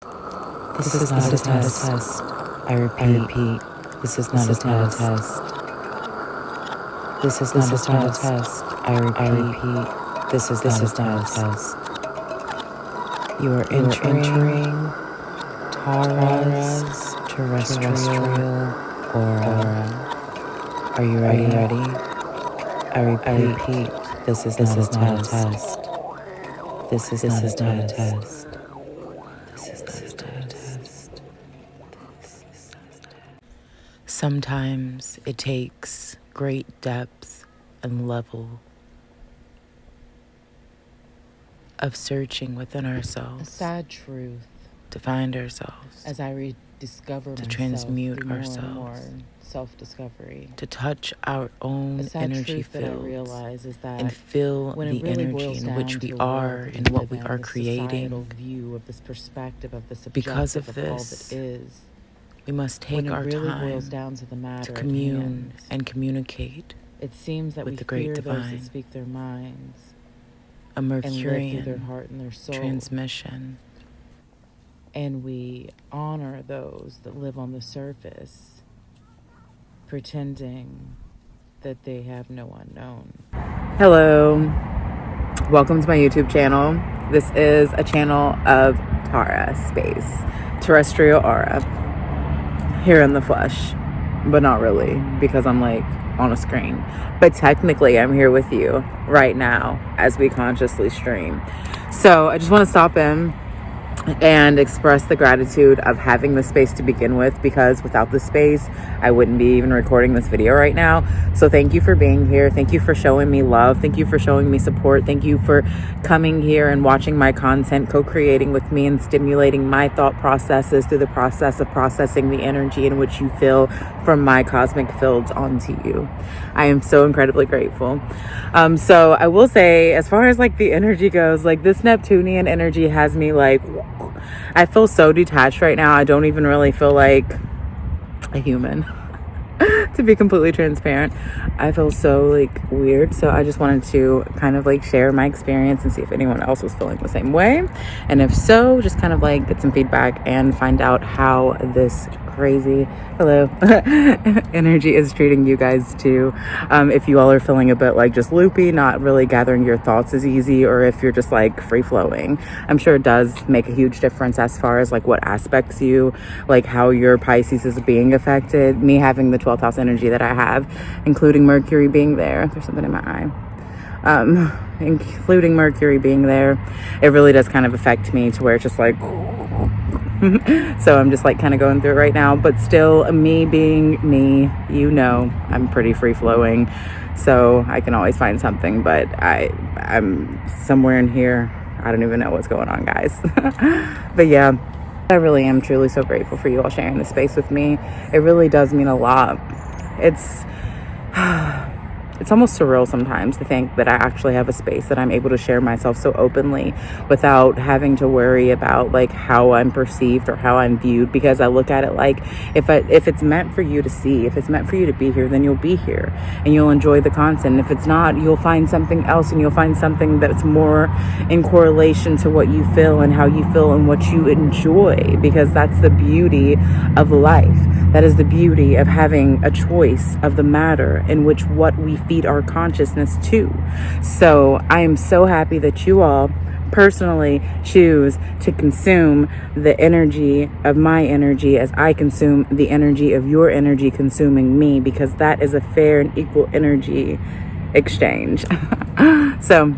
This is not a test. I repeat, this is not a test. This is not a test. I repeat, this is not a test. You are entering Tara's terrestrial aura. Are you ready? I repeat, this is not a test. This is not a test. Sometimes it takes great depth and level of searching within ourselves. A sad truth. To find ourselves. As I rediscover to myself transmute more ourselves. And more self-discovery. To touch our own energy field. And feel when the really energy in which we are and what we are creating. View of this perspective of this because of this, all that is. We must take our time to commune and communicate. It seems that with we the great fear divine. Those that speak their minds. A Mercury their heart and their soul. Transmission. And we honor those that live on the surface, pretending that they have no unknown. Hello. Welcome to my YouTube channel. This is a channel of Tara Space, terrestrial aura, here in the flesh, but not really, because I'm like on a screen. But technically I'm here with you right now as we consciously stream. So I just want to stop in and express the gratitude of having this space to begin with, because without this space I wouldn't be even recording this video right now. So thank you for being here. Thank you for showing me love. Thank you for showing me support. Thank you for coming here and watching my content, co-creating with me and stimulating my thought processes through the process of processing the energy in which you feel from my cosmic fields onto you. I am so incredibly grateful. So I will say, as far as like the energy goes, like this Neptunian energy has me like, I feel so detached right now. I don't even really feel like a human. To be completely transparent, I feel so like weird. So I just wanted to kind of like share my experience and see if anyone else was feeling the same way, and if so, just kind of like get some feedback and find out how this crazy energy is treating you guys too. If you all are feeling a bit like just loopy, not really gathering your thoughts as easy, or if you're just like free flowing. I'm sure it does make a huge difference as far as like what aspects you, like how your Pisces is being affected. Me having the 12th house energy that I have, including Mercury being there. There's something in my eye. Including Mercury being there, it really does kind of affect me to where it's just like so I'm just like kind of going through it right now, but still, me being me, you know, I'm pretty free flowing, so I can always find something. But I'm somewhere in here, I don't even know what's going on, guys. But yeah, I really am truly so grateful for you all sharing this space with me. It really does mean a lot. It's almost surreal sometimes to think that I actually have a space that I'm able to share myself so openly without having to worry about like how I'm perceived or how I'm viewed, because I look at it like if it's meant for you to see, if it's meant for you to be here, then you'll be here and you'll enjoy the content. If it's not, you'll find something else, and you'll find something that's more in correlation to what you feel and how you feel and what you enjoy, because that's the beauty of life. That is the beauty of having a choice of the matter in which what we feed our consciousness to. So I am so happy that you all personally choose to consume the energy of my energy as I consume the energy of your energy consuming me, because that is a fair and equal energy exchange. So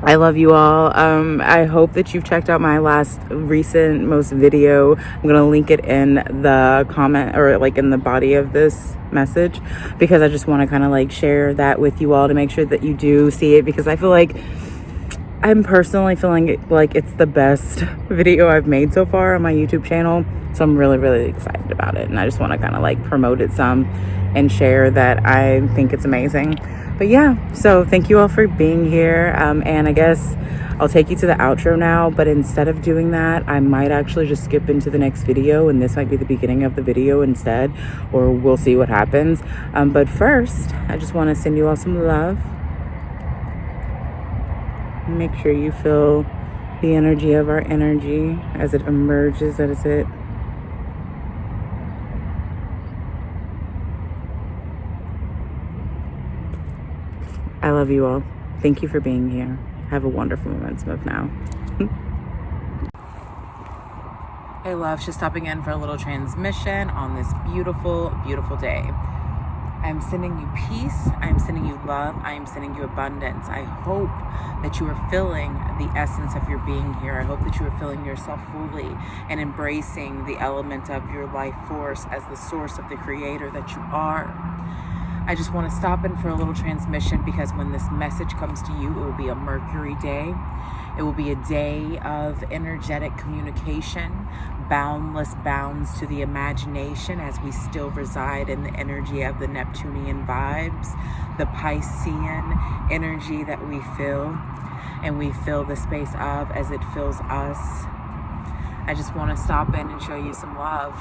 I love you all. I hope that you've checked out my most video. I'm going to link it in the comment, or like in the body of this message, because I just want to kind of like share that with you all to make sure that you do see it, because I feel like I'm personally feeling like it's the best video I've made so far on my YouTube channel. So I'm really, really excited about it. And I just want to kind of like promote it some and share that I think it's amazing. But yeah, so thank you all for being here. And I guess I'll take you to the outro now, but instead of doing that, I might actually just skip into the next video, and this might be the beginning of the video instead, or we'll see what happens. But first, I just want to send you all some love. Make sure you feel the energy of our energy as it emerges, as it I love you all. Thank you for being here. Have a wonderful momentum of now. Hey love, just stopping in for a little transmission on this beautiful, beautiful day. I'm sending you peace. I'm sending you love. I am sending you abundance. I hope that you are feeling the essence of your being here. I hope that you are feeling yourself fully and embracing the element of your life force as the source of the creator that you are. I just want to stop in for a little transmission because when this message comes to you, it will be a Mercury day. It will be a day of energetic communication, boundless bounds to the imagination as we still reside in the energy of the Neptunian vibes, the Piscean energy that we feel, and we feel the space of as it fills us. I just want to stop in and show you some love.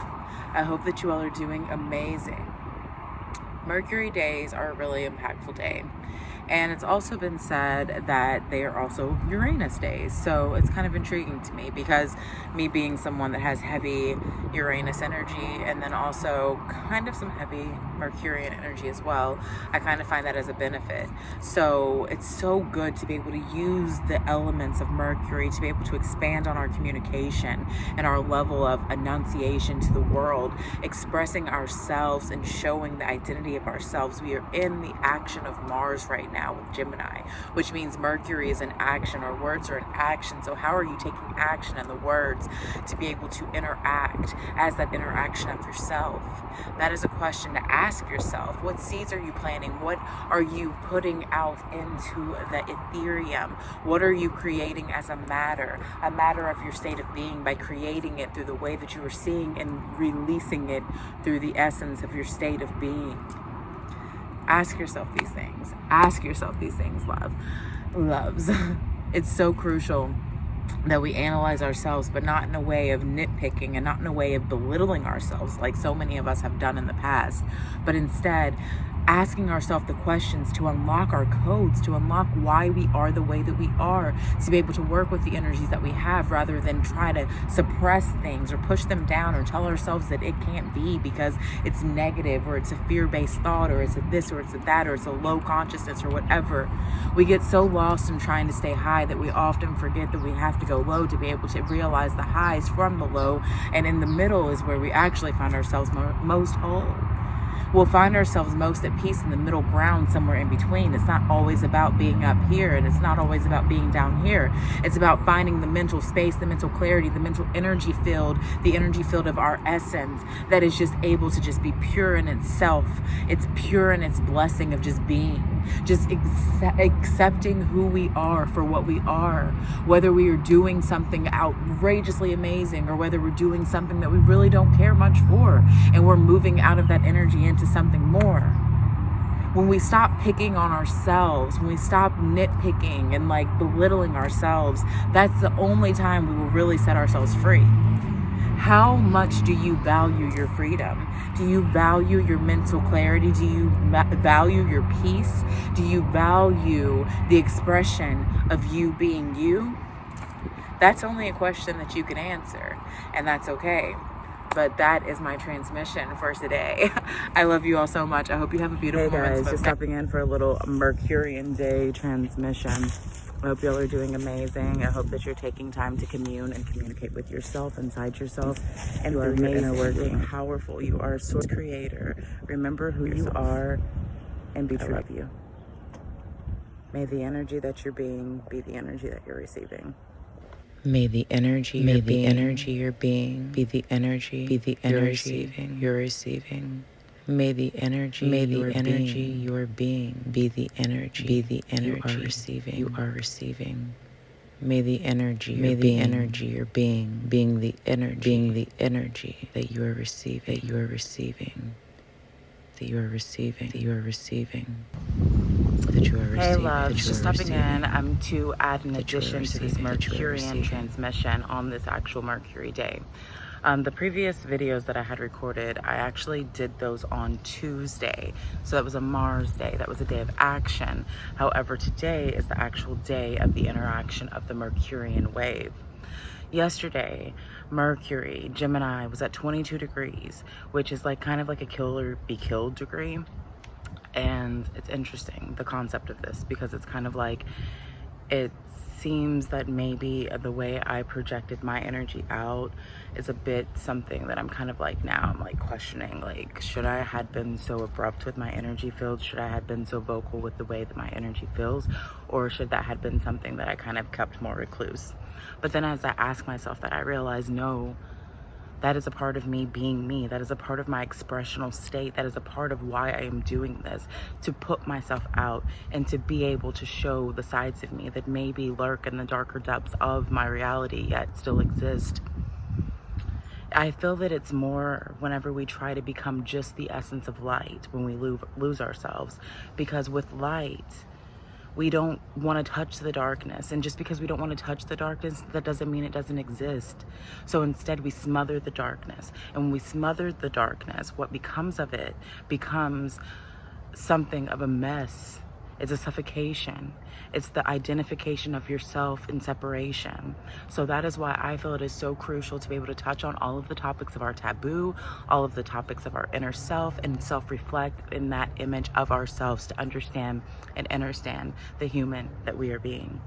I hope that you all are doing amazing. Mercury days are a really impactful day. And it's also been said that they are also Uranus days. So it's kind of intriguing to me because me being someone that has heavy Uranus energy and then also kind of some heavy Mercurian energy as well, I kind of find that as a benefit. So it's so good to be able to use the elements of Mercury to be able to expand on our communication and our level of enunciation to the world, expressing ourselves and showing the identity of ourselves. We are in the action of Mars right now with Gemini, which means Mercury is in action. Our words are in action. So how are you taking action in the words to be able to interact as that interaction of yourself? That is a question to ask yourself. What seeds are you planting? What are you putting out into the ethereum? What are you creating as a matter of your state of being by creating it through the way that you are seeing and releasing it through the essence of your state of being? Ask yourself these things. Ask yourself these things, loves. It's so crucial that we analyze ourselves, but not in a way of nitpicking and not in a way of belittling ourselves like so many of us have done in the past, but instead asking ourselves the questions to unlock our codes, to unlock why we are the way that we are, to be able to work with the energies that we have rather than try to suppress things or push them down or tell ourselves that it can't be because it's negative or it's a fear-based thought or it's a this or it's a that or it's a low consciousness or whatever. We get so lost in trying to stay high that we often forget that we have to go low to be able to realize the highs from the low, and in the middle is where we actually find ourselves most whole. We'll find ourselves most at peace in the middle ground, somewhere in between. It's not always about being up here, and it's not always about being down here. It's about finding the mental space, the mental clarity, the mental energy field, the energy field of our essence that is just able to just be pure in itself. It's pure in its blessing of just being, just accepting who we are for what we are, whether we are doing something outrageously amazing or whether we're doing something that we really don't care much for, and we're moving out of that energy into something more. When we stop picking on ourselves, when we stop nitpicking and like belittling ourselves, that's the only time we will really set ourselves free. How much do you value your freedom? Do you value your mental clarity? Do you value your peace? Do you value the expression of you being you? That's only a question that you can answer, and that's okay. But that is my transmission for today. I love you all so much. I hope you have a beautiful Hey guys, just stopping in for a little Mercurian day transmission. I hope y'all are doing amazing. I hope that you're taking time to commune and communicate with yourself, inside yourself, and you are amazing. You're powerful. You are a source creator. Remember who you are and be true. I love you. May the energy that you're being be the energy that you're receiving. May the energy you're being be the energy you're receiving. May the energy you're being be the energy you are receiving. May the energy you're being the energy that you are receiving. Hey love, just stopping in to add an addition to this Mercurian transmission on this actual Mercury day. The previous videos that I had recorded, I actually did those on Tuesday. So that was a Mars day. That was a day of action. However, today is the actual day of the interaction of the Mercurian wave. Yesterday, Mercury, Gemini, was at 22 degrees, which is like kind of like a kill or be killed degree. And it's interesting, the concept of this, because it's kind of like, it seems that maybe the way I projected my energy out is a bit something that I'm kind of like, now I'm like questioning, like, should I had been so abrupt with my energy field? Should I had been so vocal with the way that my energy feels? Or should that had been something that I kind of kept more recluse? But then as I ask myself that, I realize, no, that is a part of me being me. That is a part of my expressional state. That is a part of why I am doing this, to put myself out and to be able to show the sides of me that maybe lurk in the darker depths of my reality yet still exist. I feel that it's more whenever we try to become just the essence of light, when we lose ourselves, because with light, we don't want to touch the darkness. And just because we don't want to touch the darkness, that doesn't mean it doesn't exist. So instead, we smother the darkness. And when we smother the darkness, what becomes of it becomes something of a mess. It's a suffocation. It's the identification of yourself in separation. So that is why I feel it is so crucial to be able to touch on all of the topics of our taboo, all of the topics of our inner self, and self-reflect in that image of ourselves to understand and understand the human that we are being.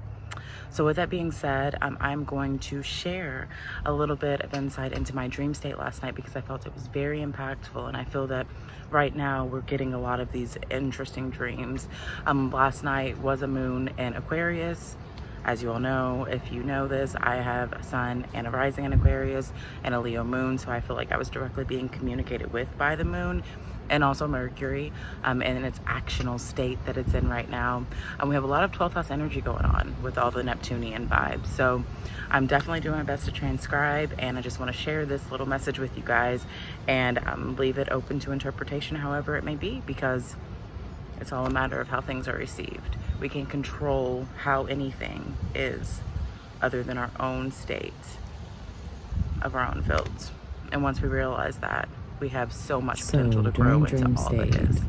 So with that being said, I'm going to share a little bit of insight into my dream state last night, because I felt it was very impactful, and I feel that right now we're getting a lot of these interesting dreams. Last night was a moon in Aquarius. As you all know, if you know this, I have a sun and a rising in Aquarius and a Leo moon, so I feel like I was directly being communicated with by the moon, and also Mercury, and in its actional state that it's in right now. We have a lot of 12th house energy going on with all the Neptunian vibes. So I'm definitely doing my best to transcribe, and I just want to share this little message with you guys, and leave it open to interpretation however it may be, because it's all a matter of how things are received. We can control how anything is other than our own state of our own fields. And once we realize that, we have so much potential to grow into all that is.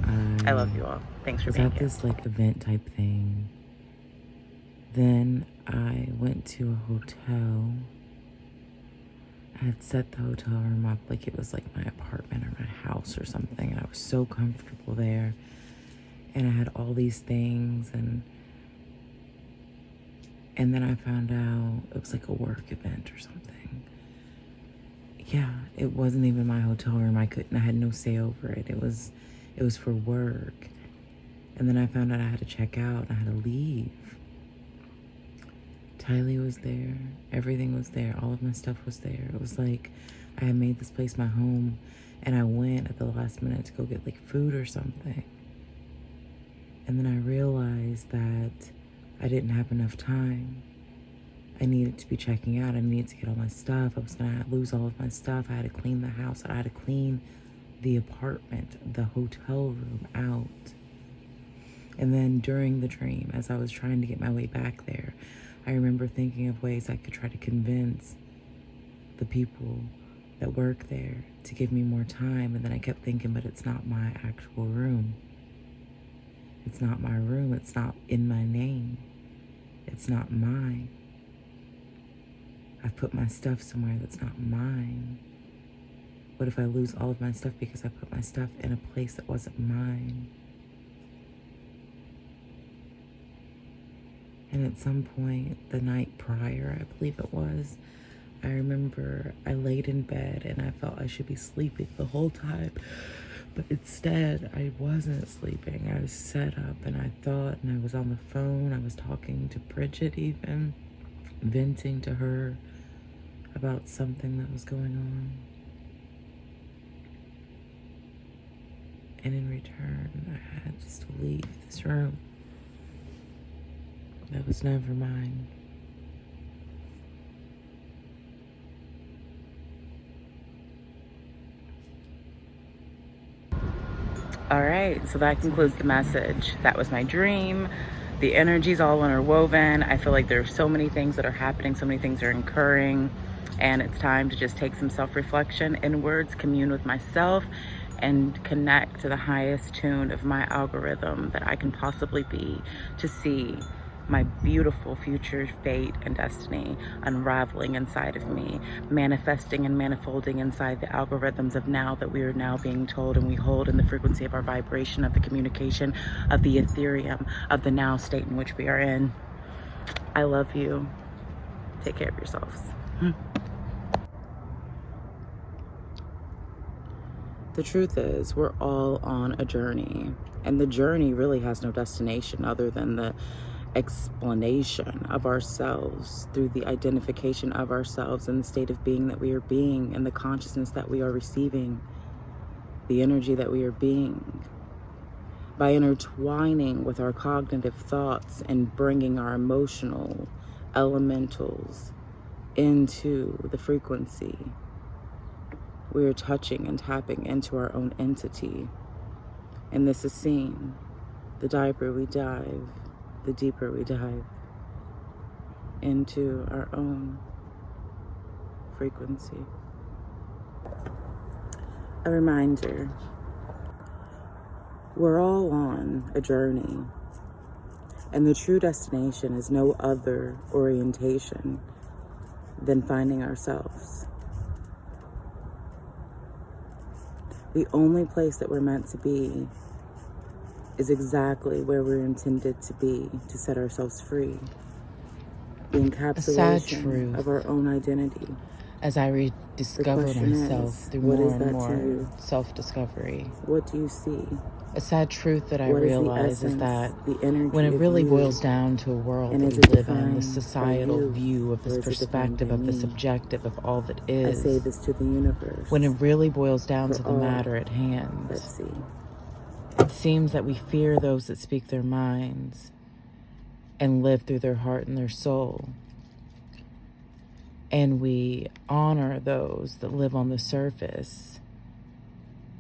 I love you all. Thanks for being here. This like event type thing. Then I went to a hotel. I had set the hotel room up like it was like my apartment or my house or something, and I was so comfortable there. And I had all these things, and then I found out it was like a work event or something. Yeah, it wasn't even my hotel room. I had no say over it. It was for work. And then I found out I had to check out. I had to leave. Tylee was there. Everything was there. All of my stuff was there. It was like I had made this place my home, and I went at the last minute to go get like food or something. And then I realized that I didn't have enough time. I needed to be checking out. I needed to get all my stuff. I was gonna lose all of my stuff. I had to clean the house. I had to clean the apartment, the hotel room out. And then during the dream, as I was trying to get my way back there, I remember thinking of ways I could try to convince the people that work there to give me more time. And then I kept thinking, but it's not my actual room. It's not my room. It's not in my name. It's not mine. I've put my stuff somewhere that's not mine. What if I lose all of my stuff because I put my stuff in a place that wasn't mine? And at some point, the night prior, I believe it was, I remember I laid in bed and I felt I should be sleeping the whole time. But instead, I wasn't sleeping. I was set up and I thought, and I was on the phone. I was talking to Bridget even, venting to her about something that was going on. And in return, I had just to leave this room that was never mine. All right, so that concludes the message. That was my dream. The energy's all interwoven. I feel like there are so many things that are happening, so many things are occurring. And it's time to just take some self-reflection inwards, commune with myself, and connect to the highest tune of my algorithm that I can possibly be, to see my beautiful future fate and destiny unraveling inside of me, manifesting and manifolding inside the algorithms of now that we are now being told, and we hold in the frequency of our vibration, of the communication, of the ethereum, of the now state in which we are in. I love you. Take care of yourselves. The truth is, we're all on a journey, and the journey really has no destination other than the explanation of ourselves through the identification of ourselves and the state of being that we are being, and the consciousness that we are receiving, the energy that we are being. By intertwining with our cognitive thoughts and bringing our emotional elementals into the frequency, we are touching and tapping into our own entity. And this is seen. The deeper we dive, the deeper we dive into our own frequency. A reminder, we're all on a journey, and the true destination is no other orientation than finding ourselves. The only place that we're meant to be is exactly where we're intended to be, to set ourselves free. The encapsulation of our own identity. As I rediscover myself through more and more self-discovery. What do you see? A sad truth that I realize is that when it really boils down to a world that we live in, the societal view of this perspective, of this objective of all that is, I say this to the universe. When it really boils down to the matter at hand, let's see. It seems that we fear those that speak their minds and live through their heart and their soul. And we honor those that live on the surface,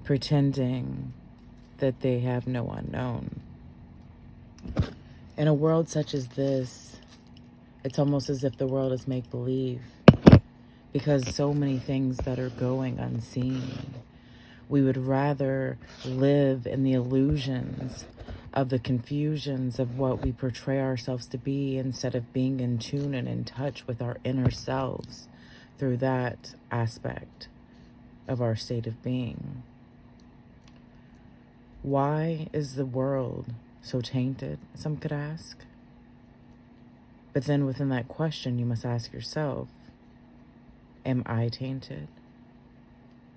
pretending that they have no unknown. In a world such as this, it's almost as if the world is make-believe, because so many things that are going unseen. We would rather live in the illusions of the confusions of what we portray ourselves to be, instead of being in tune and in touch with our inner selves through that aspect of our state of being. Why is the world so tainted? Some could ask. But then within that question, you must ask yourself, am I tainted?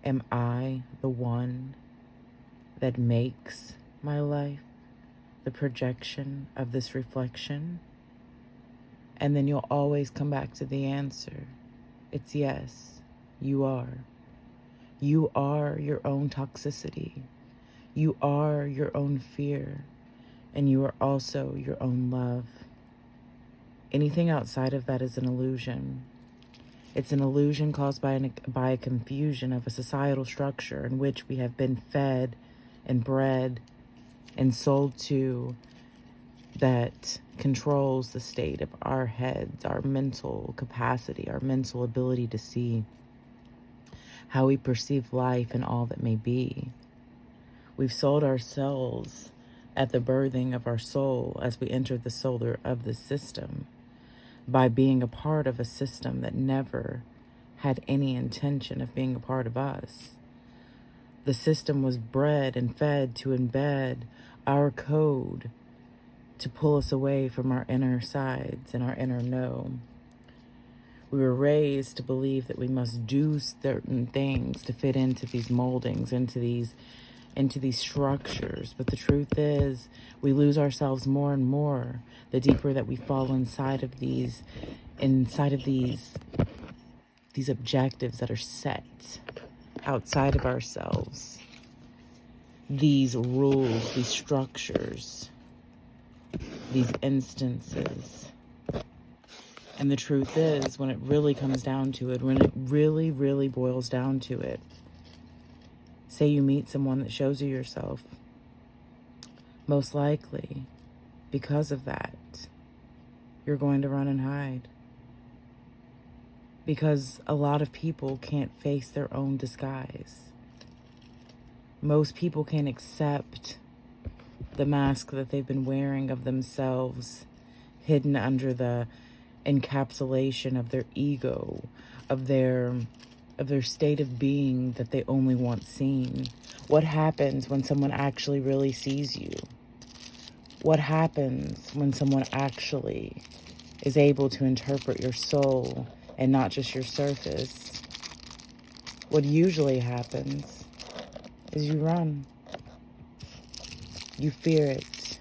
Am I the one that makes my life the projection of this reflection? And then you'll always come back to the answer. It's yes, you are. You are your own toxicity. You are your own fear. And you are also your own love. Anything outside of that is an illusion. It's an illusion caused by a confusion of a societal structure in which we have been fed and bred and sold to, that controls the state of our heads, our mental capacity, our mental ability to see, how we perceive life and all that may be. We've sold ourselves at the birthing of our soul as we enter the solar of the system, by being a part of a system that never had any intention of being a part of us. The system was bred and fed to embed our code, to pull us away from our inner sides and our inner know. We were raised to believe that we must do certain things to fit into these moldings, into these structures. But the truth is, we lose ourselves more and more the deeper that we fall inside of these objectives that are set outside of ourselves. These rules, these structures, these instances. And the truth is, when it really comes down to it, when it really, really boils down to it, say you meet someone that shows you yourself, most likely, because of that, you're going to run and hide. because a lot of people can't face their own disguise. Most people can't accept the mask that they've been wearing of themselves, hidden under the encapsulation of their ego, of their state of being that they only want seen. What happens when someone actually really sees you? What happens when someone actually is able to interpret your soul and not just your surface? What usually happens is you run. You fear it.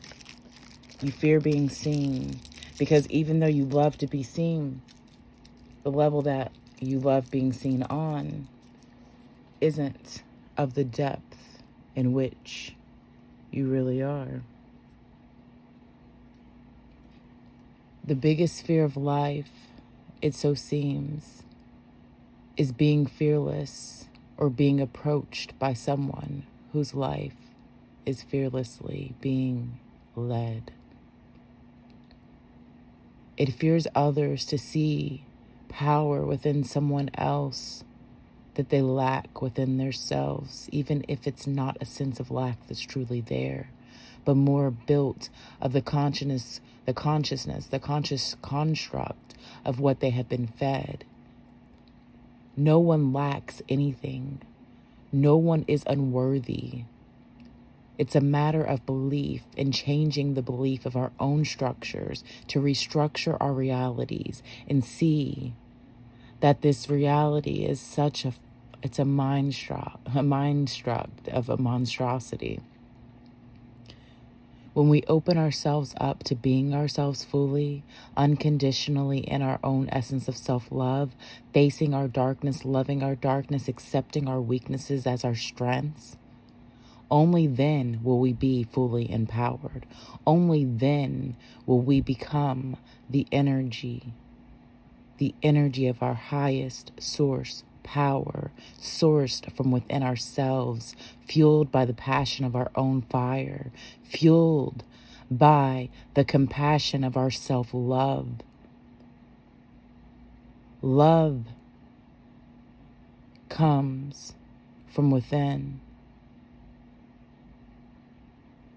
You fear being seen, because even though you love to be seen, the level that you love being seen on isn't of the depth in which you really are. The biggest fear of life, it so seems, is being fearless or being approached by someone whose life is fearlessly being led. It fears others to see power within someone else that they lack within themselves, even if it's not a sense of lack that's truly there, but more built of the conscious construct of what they have been fed. No one lacks anything. No one is unworthy. It's a matter of belief and changing the belief of our own structures to restructure our realities and see that this reality is it's a mind struct of a monstrosity. When we open ourselves up to being ourselves fully, unconditionally in our own essence of self-love, facing our darkness, loving our darkness, accepting our weaknesses as our strengths, only then will we be fully empowered. Only then will we become the energy of our highest source power, sourced from within ourselves, fueled by the passion of our own fire, fueled by the compassion of our self-love. Love comes from within.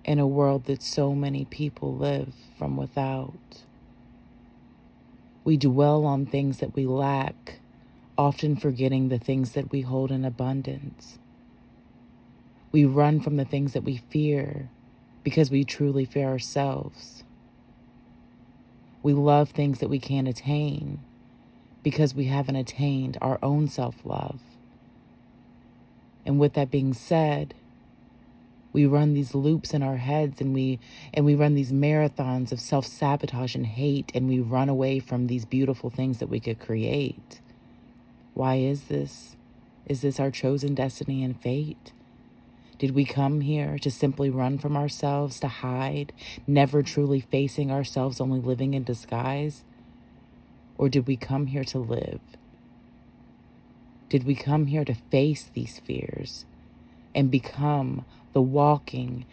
In a world that so many people live from without. We dwell on things that we lack, often forgetting the things that we hold in abundance. We run from the things that we fear because we truly fear ourselves. We love things that we can't attain because we haven't attained our own self-love. And with that being said, we run these loops in our heads and we run these marathons of self-sabotage and hate, and we run away from these beautiful things that we could create. Why is this? Is this our chosen destiny and fate? Did we come here to simply run from ourselves, to hide, never truly facing ourselves, only living in disguise? Or did we come here to live? Did we come here to face these fears and become the walking,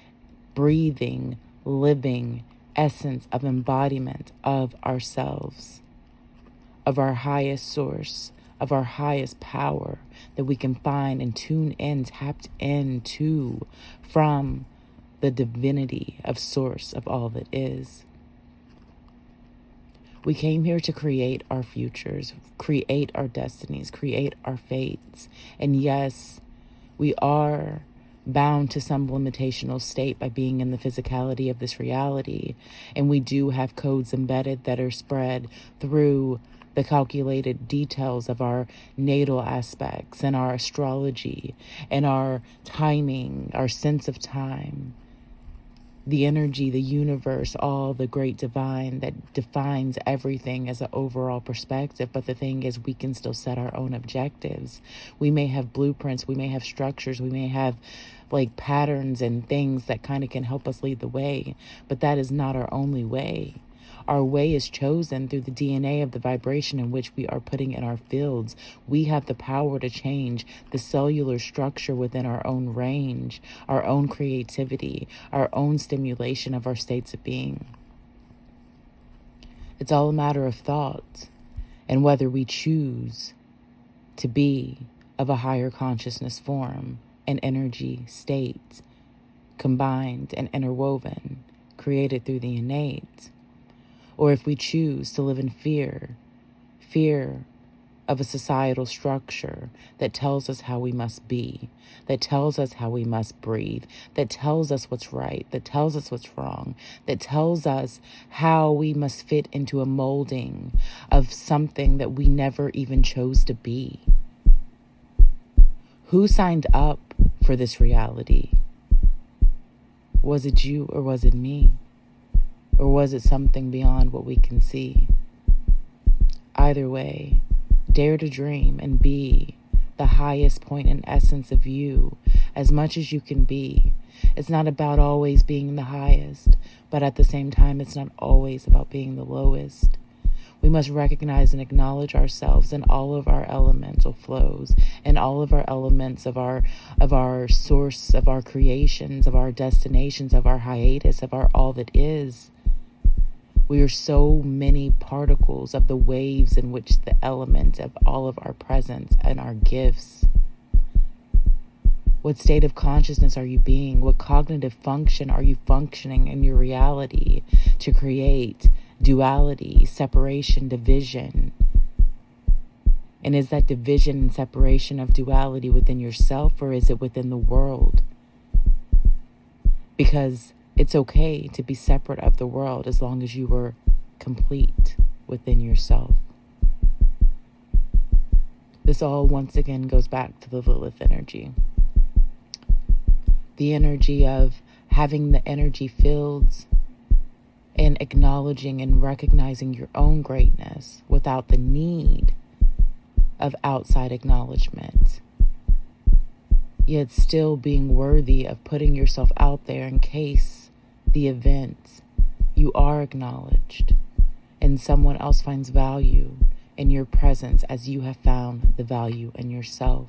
breathing, living essence of embodiment of ourselves, of our highest source, of our highest power that we can find and tune in, tapped into from the divinity of source of all that is? We came here to create our futures, create our destinies, create our fates. And yes, we are bound to some limitational state by being in the physicality of this reality. And we do have codes embedded that are spread through the calculated details of our natal aspects and our astrology and our timing, our sense of time, the energy, the universe, all the great divine that defines everything as an overall perspective. But the thing is, we can still set our own objectives. We may have blueprints, we may have structures, we may have like patterns and things that kind of can help us lead the way, but that is not our only way. Our way is chosen through the DNA of the vibration in which we are putting in our fields. We have the power to change the cellular structure within our own range, our own creativity, our own stimulation of our states of being. It's all a matter of thought. and whether we choose to be of a higher consciousness form, an energy state, combined and interwoven, created through the innate, or if we choose to live in fear of a societal structure that tells us how we must be, that tells us how we must breathe, that tells us what's right, that tells us what's wrong, that tells us how we must fit into a molding of something that we never even chose to be. Who signed up for this reality? Was it you or was it me? Or was it something beyond what we can see? Either way, dare to dream and be the highest point and essence of you as much as you can be. It's not about always being the highest, but at the same time, it's not always about being the lowest. We must recognize and acknowledge ourselves in all of our elemental flows, in all of our elements of our source, of our creations, of our destinations, of our hiatus, of our all that is. We are so many particles of the waves in which the elements of all of our presence and our gifts. What state of consciousness are you being? What cognitive function are you functioning in your reality to create duality, separation, division? And is that division and separation of duality within yourself, or is it within the world? Because it's okay to be separate of the world as long as you are complete within yourself. This all once again goes back to the Lilith energy. The energy of having the energy fields and acknowledging and recognizing your own greatness without the need of outside acknowledgement. Yet still being worthy of putting yourself out there in case the event you are acknowledged and someone else finds value in your presence as you have found the value in yourself.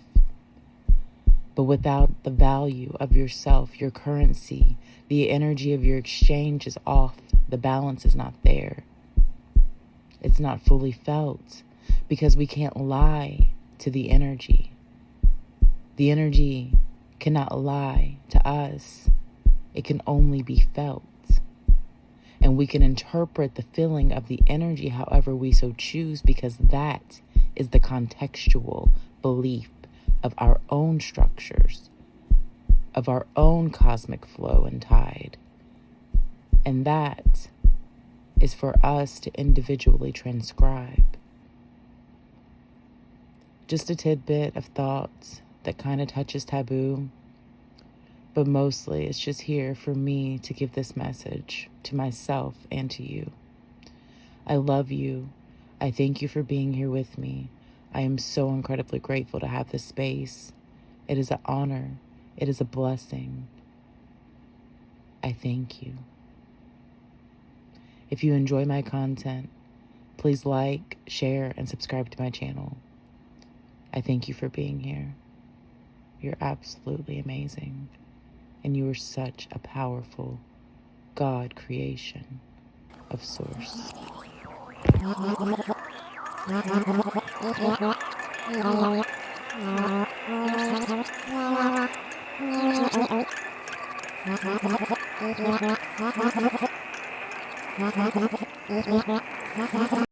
But without the value of yourself, your currency, the energy of your exchange is off. The balance is not there. It's not fully felt because we can't lie to the energy. The energy cannot lie to us. It can only be felt. And we can interpret the feeling of the energy however we so choose, because that is the contextual belief of our own structures, of our own cosmic flow and tide. And that is for us to individually transcribe. Just a tidbit of thoughts that kind of touches taboo, but mostly it's just here for me to give this message to myself and to you. I love you. I thank you for being here with me. I am so incredibly grateful to have this space. It is an honor. It is a blessing. I thank you. If you enjoy my content, please like, share, and subscribe to my channel. I thank you for being here. You're absolutely amazing. And you are such a powerful God creation of Source.